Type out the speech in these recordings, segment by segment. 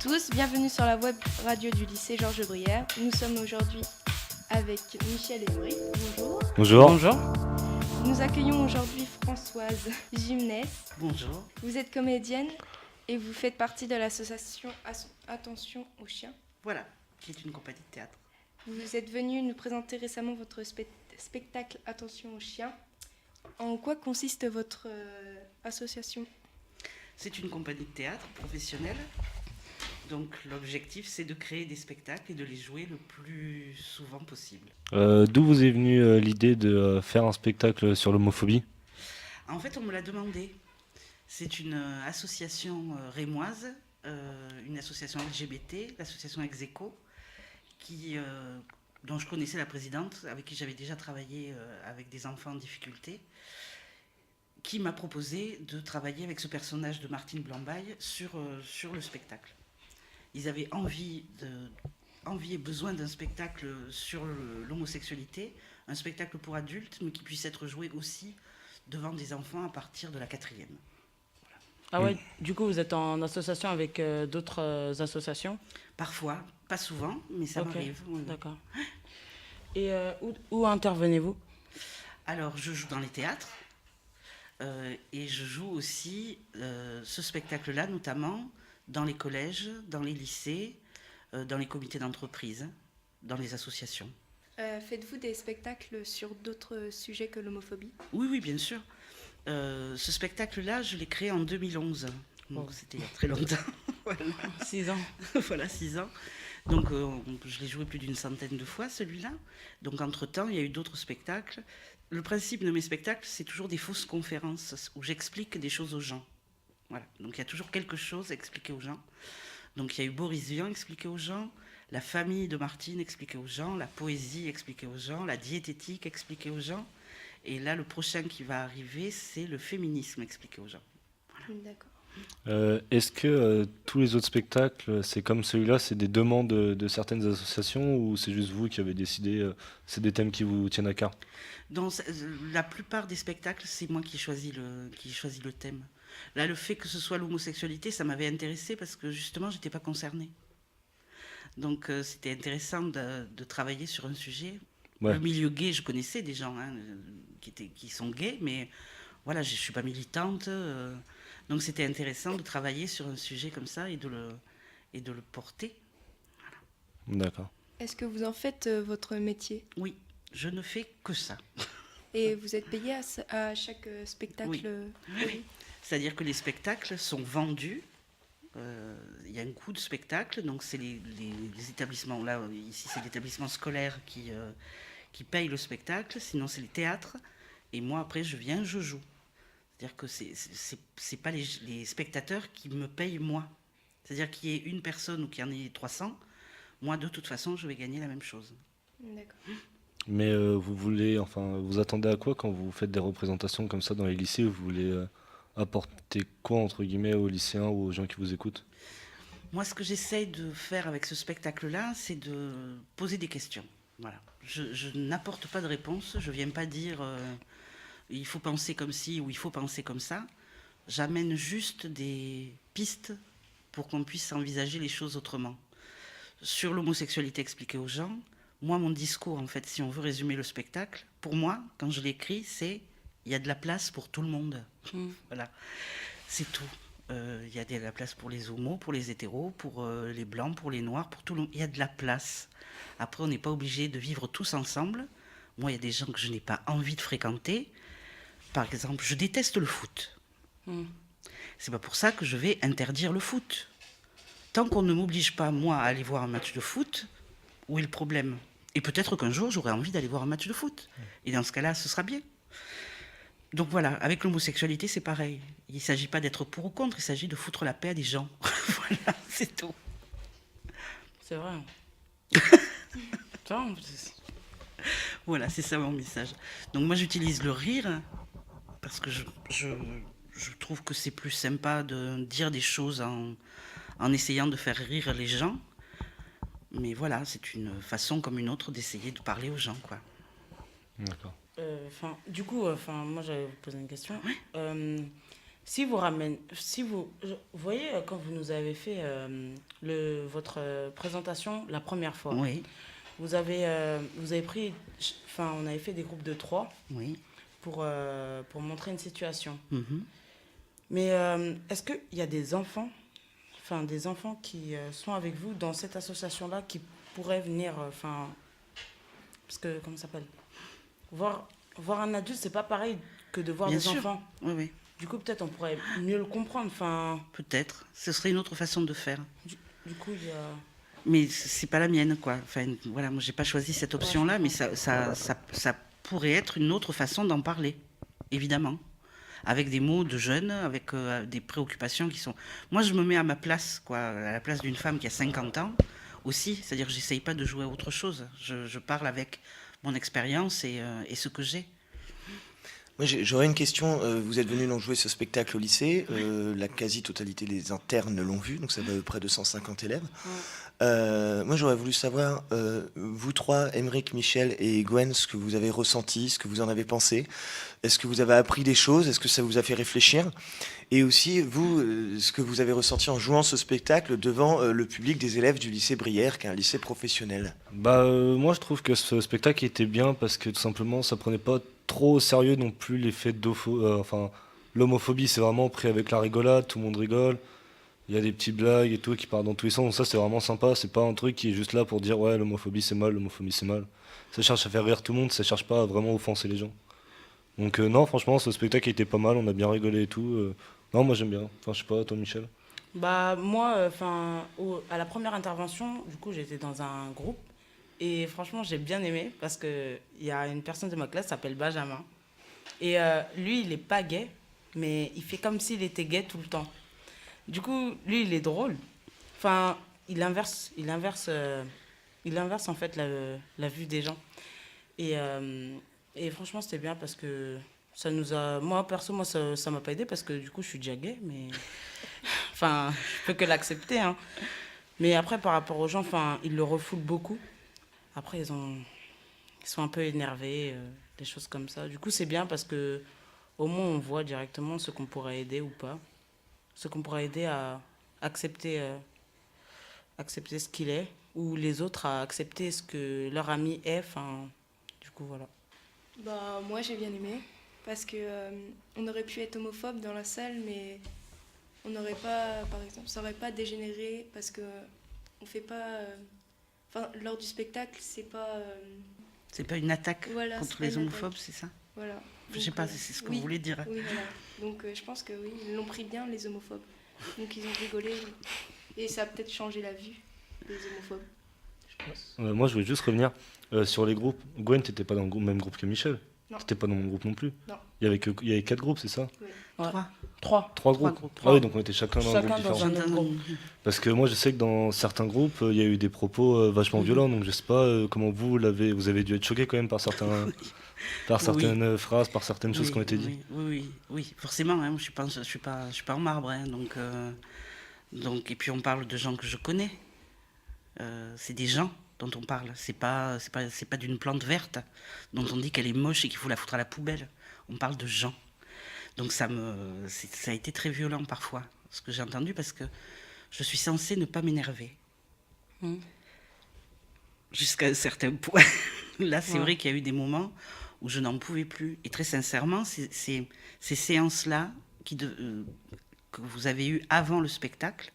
tous, bienvenue sur la web radio du lycée Georges Brière. Nous sommes aujourd'hui avec Michel et Maurice. Bonjour. Bonjour. Bonjour. Nous accueillons aujourd'hui Françoise Gimnès. Bonjour. Vous êtes comédienne et vous faites partie de l'association Attention aux chiens. Voilà, qui est une compagnie de théâtre. Vous êtes venue nous présenter récemment votre spectacle Attention aux chiens. En quoi consiste votre association ? C'est une compagnie de théâtre professionnelle. Donc l'objectif, c'est de créer des spectacles et de les jouer le plus souvent possible. D'où vous est venue l'idée de faire un spectacle sur l'homophobie ? En fait, on me l'a demandé. C'est une association rémoise, une association LGBT, l'association Execo, dont je connaissais la présidente, avec qui j'avais déjà travaillé avec des enfants en difficulté, qui m'a proposé de travailler avec ce personnage de Martine Blambaille sur le spectacle. Ils avaient envie et besoin d'un spectacle sur l'homosexualité, un spectacle pour adultes, mais qui puisse être joué aussi devant des enfants à partir de la 4e. Voilà. Ah ouais, du coup vous êtes en association avec d'autres associations ? Parfois, pas souvent, mais ça m'arrive. Oui. D'accord. Et où intervenez-vous ? Alors, je joue dans les théâtres et je joue aussi ce spectacle-là, notamment dans les collèges, dans les lycées, dans les comités d'entreprise, dans les associations. Faites-vous des spectacles sur d'autres sujets que l'homophobie ? Oui, bien sûr. Ce spectacle-là, je l'ai créé en 2011. Donc, c'était il y a très longtemps. Voilà. 6 ans. Voilà, 6 ans. Donc, je l'ai joué plus d'une centaine de fois, celui-là. Donc, entre-temps, il y a eu d'autres spectacles. Le principe de mes spectacles, c'est toujours des fausses conférences où j'explique des choses aux gens. Voilà. Donc, il y a toujours quelque chose à expliquer aux gens. Donc, il y a eu Boris Vian expliqué aux gens, la famille de Martine expliquée aux gens, la poésie expliquée aux gens, la diététique expliquée aux gens. Et là, le prochain qui va arriver, c'est le féminisme expliqué aux gens. Voilà. D'accord. Est-ce que tous les autres spectacles, c'est comme celui-là, c'est des demandes de certaines associations ou c'est juste vous qui avez décidé, c'est des thèmes qui vous tiennent à cœur ? Dans la plupart des spectacles, c'est moi qui choisis le thème. Là, le fait que ce soit l'homosexualité, ça m'avait intéressée parce que justement, je n'étais pas concernée. Donc, c'était intéressant de travailler sur un sujet. Ouais. Le milieu gay, je connaissais des gens qui sont gays, mais voilà, je ne suis pas militante. Donc, c'était intéressant de travailler sur un sujet comme ça et de le porter. Voilà. D'accord. Est-ce que vous en faites votre métier ? Oui, je ne fais que ça. Et vous êtes payé à chaque spectacle ? Oui. C'est-à-dire que les spectacles sont vendus. Il y a un coût de spectacle, donc c'est les établissements, là ici c'est l'établissement scolaire qui paye le spectacle, sinon c'est les théâtres, et moi après je viens, je joue. C'est-à-dire que c'est pas les spectateurs qui me payent moi. C'est-à-dire qu'il y ait une personne ou qu'il y en ait 300, moi de toute façon je vais gagner la même chose. D'accord. Mais vous attendez à quoi quand vous faites des représentations comme ça dans les lycées ? Vous voulez apporter quoi, entre guillemets, aux lycéens ou aux gens qui vous écoutent ? Moi, ce que j'essaye de faire avec ce spectacle-là, c'est de poser des questions. Voilà. Je n'apporte pas de réponse. Je ne viens pas dire il faut penser comme ci ou il faut penser comme ça. J'amène juste des pistes pour qu'on puisse envisager les choses autrement. Sur l'homosexualité expliquée aux gens, moi, mon discours, en fait, si on veut résumer le spectacle, pour moi, quand je l'écris, c'est il y a de la place pour tout le monde. Voilà, c'est tout. Il y a de la place pour les homos, pour les hétéros, pour les blancs, pour les noirs, pour tout le monde. Il y a de la place. Après, on n'est pas obligé de vivre tous ensemble. Moi, il y a des gens que je n'ai pas envie de fréquenter. Par exemple, je déteste le foot. C'est pas pour ça que je vais interdire le foot. Tant qu'on ne m'oblige pas, moi, à aller voir un match de foot, où est le problème ? Et peut-être qu'un jour, j'aurai envie d'aller voir un match de foot. Et dans ce cas-là, ce sera bien. Donc voilà, avec l'homosexualité, c'est pareil. Il ne s'agit pas d'être pour ou contre, il s'agit de foutre la paix à des gens. Voilà, c'est tout. C'est vrai. Voilà, c'est ça mon message. Donc moi, j'utilise le rire, parce que je trouve que c'est plus sympa de dire des choses en essayant de faire rire les gens. Mais voilà, c'est une façon comme une autre d'essayer de parler aux gens, quoi. D'accord. Du coup, moi j'allais vous poser une question. Ouais. vous voyez, quand vous nous avez fait votre présentation la première fois, Oui, vous avez pris, enfin, on avait fait des groupes de 3 oui. pour montrer une situation. Mhm. Mais est-ce qu'il y a des enfants qui sont avec vous dans cette association-là qui pourraient venir, parce que, comment ça s'appelle? Voir un adulte, c'est pas pareil que de voir Bien des sûr. enfants. Oui, oui. Du coup, peut-être on pourrait mieux le comprendre. Peut-être. Ce serait une autre façon de faire. Du coup, il y a... Mais c'est pas la mienne, quoi. Enfin, voilà, moi, j'ai pas choisi cette option-là, mais ça pourrait être une autre façon d'en parler, évidemment. Avec des mots de jeunes, avec des préoccupations qui sont... Moi, je me mets à ma place, quoi, à la place d'une femme qui a 50 ans aussi. C'est-à-dire que j'essaye pas de jouer à autre chose. Je parle avec mon expérience et ce que j'ai. Moi, j'aurais une question. Vous êtes venu donc jouer ce spectacle au lycée. La quasi-totalité des internes l'ont vu, donc ça va à peu près de 150 élèves. Moi, j'aurais voulu savoir, vous trois, Aymeric, Michel et Gwen, ce que vous avez ressenti, ce que vous en avez pensé. Est-ce que vous avez appris des choses? Est-ce que ça vous a fait réfléchir? Et aussi, vous, ce que vous avez ressenti en jouant ce spectacle devant le public des élèves du lycée Brière, qui est un lycée professionnel. Moi je trouve que ce spectacle était bien parce que tout simplement ça prenait pas trop au sérieux non plus les faits l'homophobie, c'est vraiment pris avec la rigolade, tout le monde rigole. Il y a des petites blagues et tout qui partent dans tous les sens, donc ça c'est vraiment sympa, c'est pas un truc qui est juste là pour dire ouais l'homophobie c'est mal, l'homophobie c'est mal. Ça cherche à faire rire tout le monde, ça cherche pas à vraiment offenser les gens. Donc non franchement ce spectacle était pas mal, on a bien rigolé et tout. Non moi j'aime bien, enfin je sais pas, toi Michel. Bah, moi, à la première intervention, du coup, j'étais dans un groupe. Et franchement, j'ai bien aimé parce qu'il y a une personne de ma classe qui s'appelle Benjamin. Et lui, il n'est pas gay, mais il fait comme s'il était gay tout le temps. Du coup, lui, il est drôle. Enfin, il inverse en fait la vue des gens. Et franchement, c'était bien parce que ça nous a... Moi, perso, ça m'a pas aidé parce que du coup, je suis déjà gay, mais... Enfin, je peux que l'accepter, hein. Mais après, par rapport aux gens, ils le refoulent beaucoup. Après, ils sont un peu énervés, des choses comme ça. Du coup, c'est bien parce que au moins, on voit directement ce qu'on pourrait aider ou pas. Ce qu'on pourrait aider à accepter ce qu'il est, ou les autres à accepter ce que leur ami est. Enfin, du coup, voilà. Bah, moi, j'ai bien aimé parce que on aurait pu être homophobe dans la salle, mais on n'aurait pas, par exemple, ça n'aurait pas dégénéré parce que on fait pas. Lors du spectacle, c'est pas. C'est pas une attaque Voilà, c'est contre pas les une homophobes, attaque. c'est ça? Voilà. Je sais Donc, pas si c'est ce que oui, vous voulez dire. Oui, voilà. Donc je pense que oui, ils l'ont pris bien, les homophobes. Donc ils ont rigolé et ça a peut-être changé la vue des homophobes, je pense. Moi je voulais juste revenir sur les groupes. Gwen, t'étais pas dans le même groupe que Michel. Non. T'étais pas dans mon groupe non plus. Non. Il y avait 4 groupes, c'est ça? Oui. Ouais. 3. 3. 3 groupes. groupes. Ah oui, donc on était chacun dans un Chacun groupe dans différent. un autre groupe. Parce que moi je sais que dans certains groupes, il y a eu des propos vachement violents, donc je sais pas comment vous avez dû être choqué quand même par certaines phrases, par certaines choses qui ont été dites. Oui, forcément. Hein, je suis pas en marbre, hein, donc et puis on parle de gens que je connais. C'est des gens dont on parle. C'est pas d'une plante verte dont on dit qu'elle est moche et qu'il faut la foutre à la poubelle. On parle de gens. Donc ça a été très violent parfois, ce que j'ai entendu, parce que je suis censée ne pas m'énerver. Jusqu'à un certain point. Là, c'est vrai qu'il y a eu des moments où je n'en pouvais plus. Et très sincèrement, ces séances-là que vous avez eues avant le spectacle,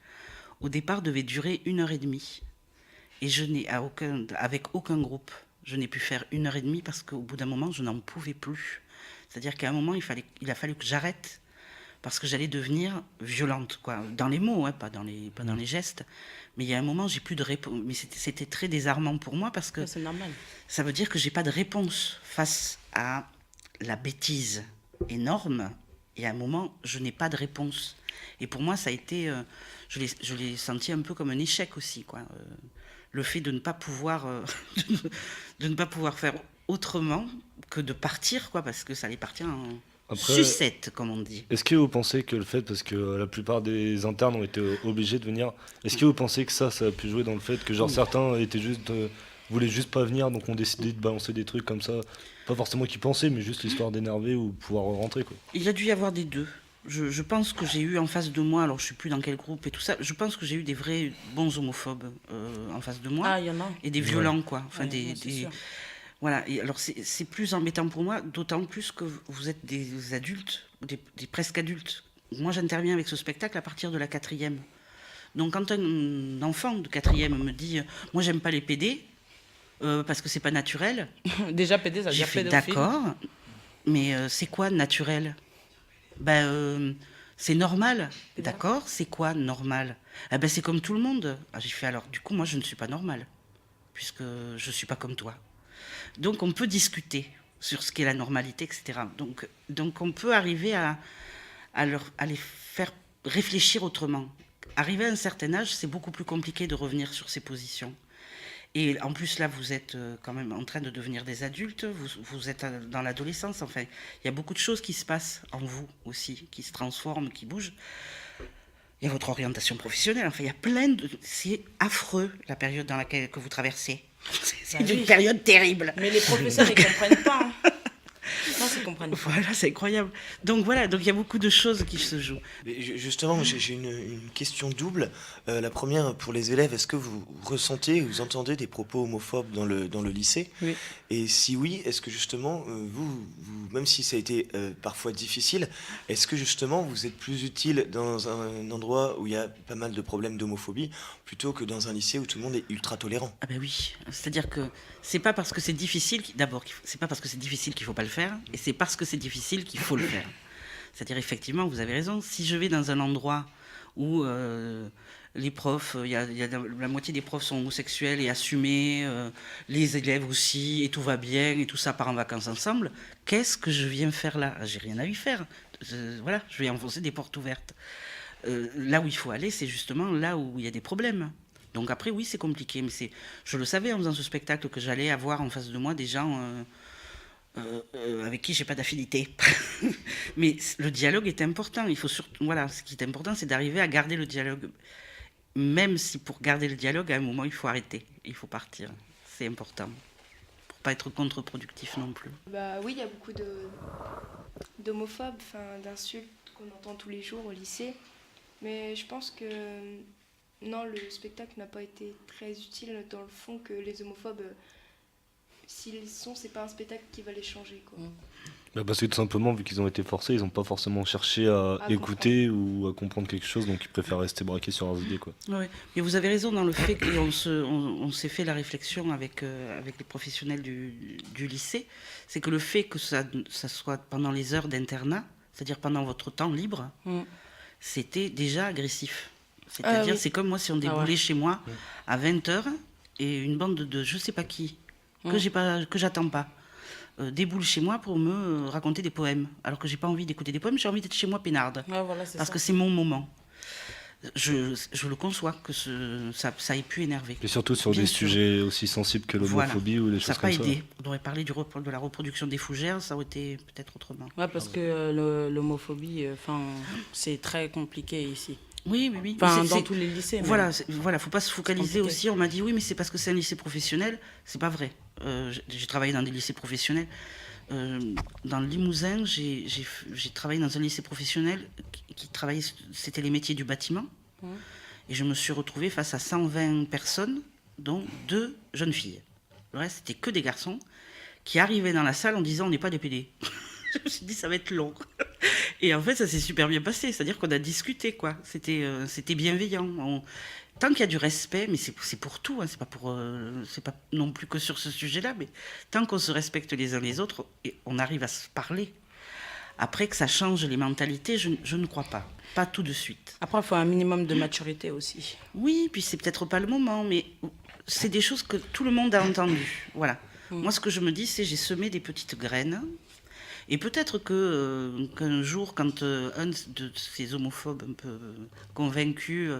au départ, devaient durer 1h30. Et je n'ai, avec aucun groupe, je n'ai pu faire 1h30 parce qu'au bout d'un moment, je n'en pouvais plus. C'est-à-dire qu'à un moment, il a fallu que j'arrête parce que j'allais devenir violente, quoi. Dans les mots, hein, pas dans les gestes. Mais il y a un moment, j'ai plus de réponse. Mais c'était très désarmant pour moi parce que C'est normal. ça veut dire que j'ai pas de réponse face à la bêtise énorme. Et à un moment, je n'ai pas de réponse. Et pour moi, ça a été... je l'ai senti un peu comme un échec aussi, quoi. Le fait de ne pas pouvoir, de ne pas pouvoir faire autrement que de partir, quoi, parce que ça allait partir en sucette, comme on dit. Est-ce que vous pensez que le fait, parce que la plupart des internes ont été obligés de venir, est-ce que vous pensez que ça a pu jouer dans le fait que genre certains étaient voulaient juste pas venir, donc ont décidé de balancer des trucs comme ça, pas forcément qu'ils pensaient, mais juste l'histoire d'énerver ou pouvoir rentrer, quoi. Il a dû y avoir des deux. Je pense que j'ai eu en face de moi, alors je ne sais plus dans quel groupe et tout ça, je pense que j'ai eu des vrais bons homophobes en face de moi. Ah, il y en a. Et des violents, quoi. Enfin, Ouais, c'est sûr. Voilà. Et alors, c'est plus embêtant pour moi, d'autant plus que vous êtes des adultes, des presque adultes. Moi, j'interviens avec ce spectacle à partir de la 4e. Donc, quand un enfant de 4e me dit « Moi, j'aime pas les PD, parce que c'est pas naturel », Déjà PD, ça veut j'ai dire fait pédophile. d'accord, mais c'est quoi naturel? C'est normal. D'accord, c'est quoi normal? C'est comme tout le monde. J'ai fait alors, du coup, moi, je ne suis pas normal, puisque je ne suis pas comme toi. Donc, on peut discuter sur ce qu'est la normalité, etc. Donc on peut arriver à les faire réfléchir autrement. Arrivé à un certain âge, c'est beaucoup plus compliqué de revenir sur ses positions. Et en plus, là, vous êtes quand même en train de devenir des adultes, vous êtes dans l'adolescence, enfin, il y a beaucoup de choses qui se passent en vous aussi, qui se transforment, qui bougent. Il y a votre orientation professionnelle, enfin, il y a plein de... C'est affreux, la période dans laquelle que vous traversez. C'est une période terrible. Mais les professeurs, ils ne comprennent pas. Hein. Non, ils ne comprennent pas. Voilà, c'est incroyable. Donc voilà, donc il y a beaucoup de choses qui se jouent. Mais justement, j'ai une question double. La première, pour les élèves, est-ce que vous ressentez, vous entendez des propos homophobes dans le lycée? Oui. Et si oui, est-ce que justement, même si ça a été parfois difficile, est-ce que justement vous êtes plus utile dans un endroit où il y a pas mal de problèmes d'homophobie plutôt que dans un lycée où tout le monde est ultra tolérant? Ah ben oui, c'est-à-dire que c'est pas parce que c'est difficile, d'abord, c'est pas parce que c'est difficile qu'il faut pas le faire, et c'est parce que c'est difficile qu'il faut le faire. C'est-à-dire, effectivement, vous avez raison, si je vais dans un endroit où les profs, il y a la moitié des profs sont homosexuels et assumés, les élèves aussi, et tout va bien, et tout ça part en vacances ensemble, qu'est-ce que je viens faire là? J'ai rien à y faire. Voilà, je vais enfoncer des portes ouvertes. Là où il faut aller, c'est justement là où il y a des problèmes. Donc après, oui, c'est compliqué, mais je le savais en faisant ce spectacle que j'allais avoir en face de moi des gens avec qui j'ai pas d'affinité. Mais le dialogue est important. Il faut surtout, voilà, ce qui est important, c'est d'arriver à garder le dialogue. Même si pour garder le dialogue, à un moment, il faut arrêter, il faut partir. C'est important pour pas être contre-productif non plus. Bah oui, il y a beaucoup d'homophobes, d'insultes qu'on entend tous les jours au lycée. Mais je pense que non, le spectacle n'a pas été très utile dans le fond, que les homophobes, s'ils sont, c'est pas un spectacle qui va les changer, quoi. Parce que tout simplement, vu qu'ils ont été forcés, ils n'ont pas forcément cherché à écouter ou à comprendre quelque chose, donc ils préfèrent rester braqués sur leurs idées, quoi. Oui, mais vous avez raison dans le fait qu'on s'est fait la réflexion avec les professionnels du lycée, c'est que le fait que ça soit pendant les heures d'internat, c'est-à-dire pendant votre temps libre, c'était déjà agressif. C'est-à-dire, c'est comme moi si on déboulait chez moi à 20h et une bande de je sais pas qui, que j'attends pas, déboule chez moi pour me raconter des poèmes. Alors que j'ai pas envie d'écouter des poèmes, j'ai envie d'être chez moi peinarde. Voilà, parce que c'est mon moment. Je le conçois que ça ait pu énerver. Et surtout sur des sujets aussi sensibles que l'homophobie ou les choses comme ça. Ça n'a pas aidé. On aurait parlé de la reproduction des fougères, ça aurait été peut-être autrement. Ouais, parce que l'homophobie, c'est très compliqué ici. Oui. Dans tous les lycées. Voilà, faut pas se focaliser aussi. On m'a dit oui, mais c'est parce que c'est un lycée professionnel. C'est pas vrai. J'ai travaillé dans des lycées professionnels. Dans le Limousin, j'ai travaillé dans un lycée professionnel qui travaillait, c'était les métiers du bâtiment. Et je me suis retrouvée face à 120 personnes, dont 2 jeunes filles. Le reste, c'était que des garçons qui arrivaient dans la salle en disant on n'est pas des PD. Je me suis dit ça va être long. Et en fait, ça s'est super bien passé. C'est-à-dire qu'on a discuté, quoi. C'était bienveillant. Tant qu'il y a du respect, mais c'est pour tout, hein, c'est pas non plus que sur ce sujet-là, mais tant qu'on se respecte les uns les autres, et on arrive à se parler. Après que ça change les mentalités, je ne crois pas. Pas tout de suite. Après, il faut un minimum de maturité aussi. Oui, puis c'est peut-être pas le moment, mais c'est des choses que tout le monde a entendues. Voilà. Moi, ce que je me dis, c'est j'ai semé des petites graines. Et peut-être qu'un jour, quand un de ces homophobes un peu convaincus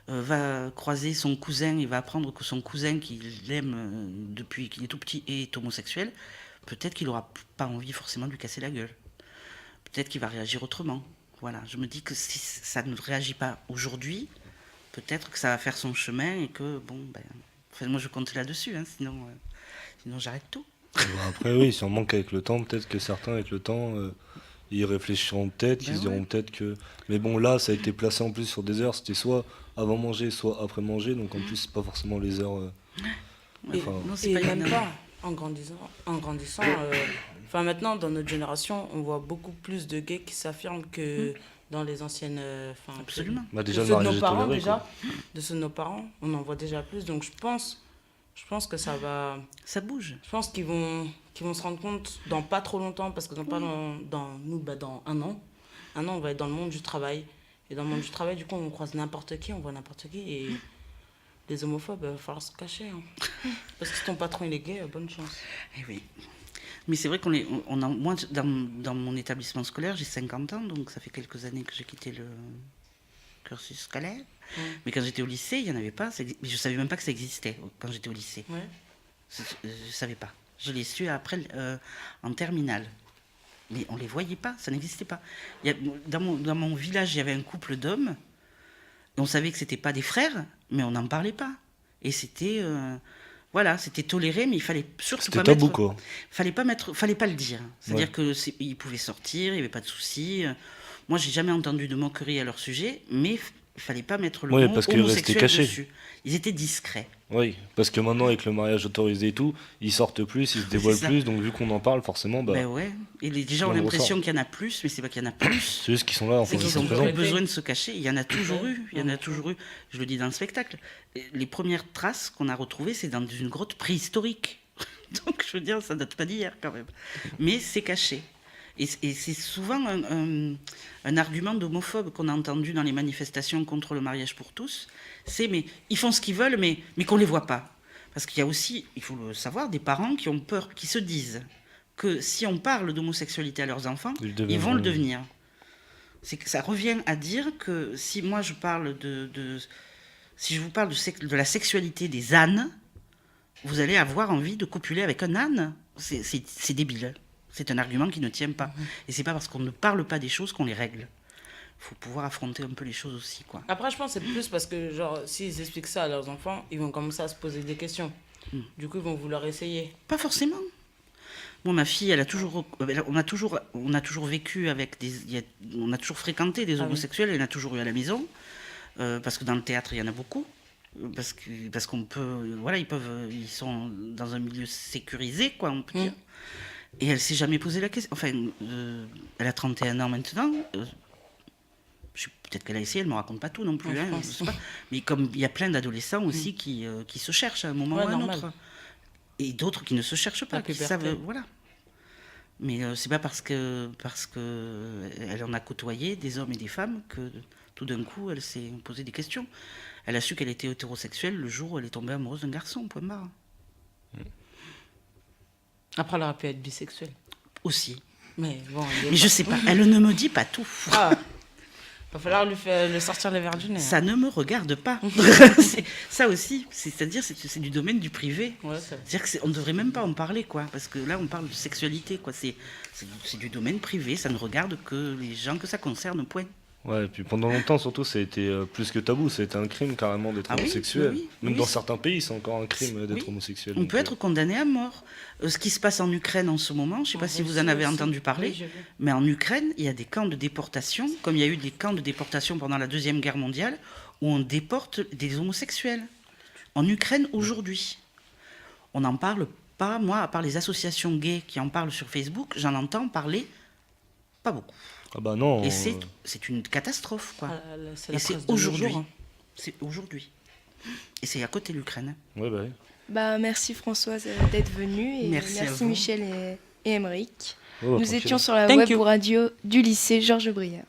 va croiser son cousin et va apprendre que son cousin, qu'il aime depuis qu'il est tout petit, est homosexuel, peut-être qu'il n'aura pas envie forcément de lui casser la gueule. Peut-être qu'il va réagir autrement. Voilà, je me dis que si ça ne réagit pas aujourd'hui, peut-être que ça va faire son chemin et que, moi je compte là-dessus, hein, sinon j'arrête tout. Après oui, si on manque avec le temps, peut-être que certains avec le temps ils réfléchiront peut-être, Ben ils se diront peut-être que. Mais bon, là, ça a été placé en plus sur des heures, c'était soit avant manger, soit après manger, donc en plus, c'est pas forcément les heures. Et, Enfin, Non, c'est et pas même évident. pas en grandissant. Enfin, maintenant, dans notre génération, on voit beaucoup plus de gays qui s'affirment que dans les anciennes. Enfin, Absolument. bah, De déjà, le ceux de mariage nos est parents, toléré, déjà. quoi. De ceux de nos parents, on en voit déjà plus. Donc, je pense que ça va. Ça bouge. Je pense qu'ils vont se rendre compte dans pas trop longtemps, parce que dans un an, on va être dans le monde du travail. Et dans le monde du travail, du coup, on croise n'importe qui, on voit n'importe qui. Et les homophobes, il va falloir se cacher. Hein. Parce que si ton patron il est gay, bonne chance. Eh oui. Mais c'est vrai moi, dans mon établissement scolaire, j'ai 50 ans, donc ça fait quelques années que j'ai quitté le cursus scolaire. Mais quand j'étais au lycée, il n'y en avait pas. Je ne savais même pas que ça existait quand j'étais au lycée. Ouais. Je ne savais pas. Je l'ai su après, en terminale. Mais on ne les voyait pas, ça n'existait pas. Dans mon village, il y avait un couple d'hommes. Et on savait que ce n'était pas des frères, mais on n'en parlait pas. Et c'était... voilà, c'était toléré, mais il fallait surtout C'était pas tabou, mettre... quoi. Fallait pas le dire. C'est-à-dire qu'ils pouvaient sortir, il n'y avait pas de souci. Moi, j'ai jamais entendu de moquerie à leur sujet, mais il fallait pas mettre le Ouais, mot parce qu'ils restaient homosexuel cachés. dessus. Ils étaient discrets. Oui, parce que maintenant, avec le mariage autorisé et tout, ils sortent plus, ils se dévoilent C'est ça. plus, donc vu qu'on en parle, forcément, bah, Ben ouais. Et les gens ont on le l'impression ressort. qu'il y en a plus, mais c'est pas qu'il y en a plus. c'est juste qu'ils sont là, enfin, C'est ils qu'ils sont ont présents. besoin de se cacher. Il y en a toujours eu. Il y en a toujours eu. Je le dis dans le spectacle. Les premières traces qu'on a retrouvées, c'est dans une grotte préhistorique. Donc, je veux dire, ça date pas d'hier quand même. Mais c'est caché. Et c'est souvent un argument d'homophobe qu'on a entendu dans les manifestations contre le mariage pour tous. C'est, mais ils font ce qu'ils veulent, mais qu'on les voit pas. Parce qu'il y a aussi, il faut le savoir, des parents qui ont peur, qui se disent que si on parle d'homosexualité à leurs enfants, ils vont le devenir. C'est que ça revient à dire que si moi je parle si je vous parle de la sexualité des ânes, vous allez avoir envie de copuler avec un âne. C'est débile. C'est un argument qui ne tient pas. Et c'est pas parce qu'on ne parle pas des choses qu'on les règle. Il faut pouvoir affronter un peu les choses aussi, quoi. Après, je pense que c'est plus parce que, genre, s'ils expliquent ça à leurs enfants, ils vont commencer à se poser des questions. Du coup, ils vont vouloir essayer. Pas forcément. Moi, ma fille, on a toujours vécu avec on a toujours fréquenté des homosexuels, elle en a toujours eu à la maison, parce que dans le théâtre, il y en a beaucoup. Parce qu'on peut, voilà, ils sont dans un milieu sécurisé, quoi, on peut dire. Et elle s'est jamais posé la question. Enfin, elle a 31 ans maintenant. Peut-être qu'elle a essayé, elle ne me raconte pas tout non plus. Ouais, je sais pas. Mais comme il y a plein d'adolescents aussi qui se cherchent à un moment ou à un normal. autre. Et d'autres qui ne se cherchent pas, La qui puberté. savent. Voilà. Mais c'est pas parce que elle en a côtoyé des hommes et des femmes que tout d'un coup elle s'est posé des questions. Elle a su qu'elle était hétérosexuelle le jour où elle est tombée amoureuse d'un garçon, point barre. Après, elle aurait pu être bisexuelle. Aussi. Mais bon, Mais je sais pas, elle ne me dit pas tout. Ah, va falloir lui sortir les verres du nez. Ça ne me regarde pas. Ça aussi, c'est-à-dire c'est du domaine du privé. Ouais, ça... C'est-à-dire qu'on ne devrait même pas en parler, quoi, parce que là on parle de sexualité, quoi. C'est du domaine privé, ça ne regarde que les gens que ça concerne, point. Ouais, et puis pendant longtemps, surtout, ça a été plus que tabou. Ça a été un crime carrément d'être Ah oui, homosexuel. oui, Même oui, dans c'est- certains pays, c'est encore un crime d'être Oui. homosexuel. On donc, peut être condamné à mort. Ce qui se passe en Ukraine en ce moment, je ne sais pas si vous en avez entendu parler, mais en Ukraine, il y a des camps de déportation, comme il y a eu des camps de déportation pendant la Deuxième Guerre mondiale, où on déporte des homosexuels. En Ukraine, aujourd'hui. On n'en parle pas, moi, à part les associations gays qui en parlent sur Facebook, j'en entends parler pas beaucoup. Ah bah non. Et c'est une catastrophe, quoi. c'est Et la c'est presse de nos aujourd'hui. jours, hein. C'est aujourd'hui. Et c'est à côté de l'Ukraine. Ouais, bah, ouais. Bah, merci Françoise d'être venue et Merci à merci vous. Michel et Émeric. Oh, Nous tranquille. étions sur la Thank web you. radio du lycée Georges Briard.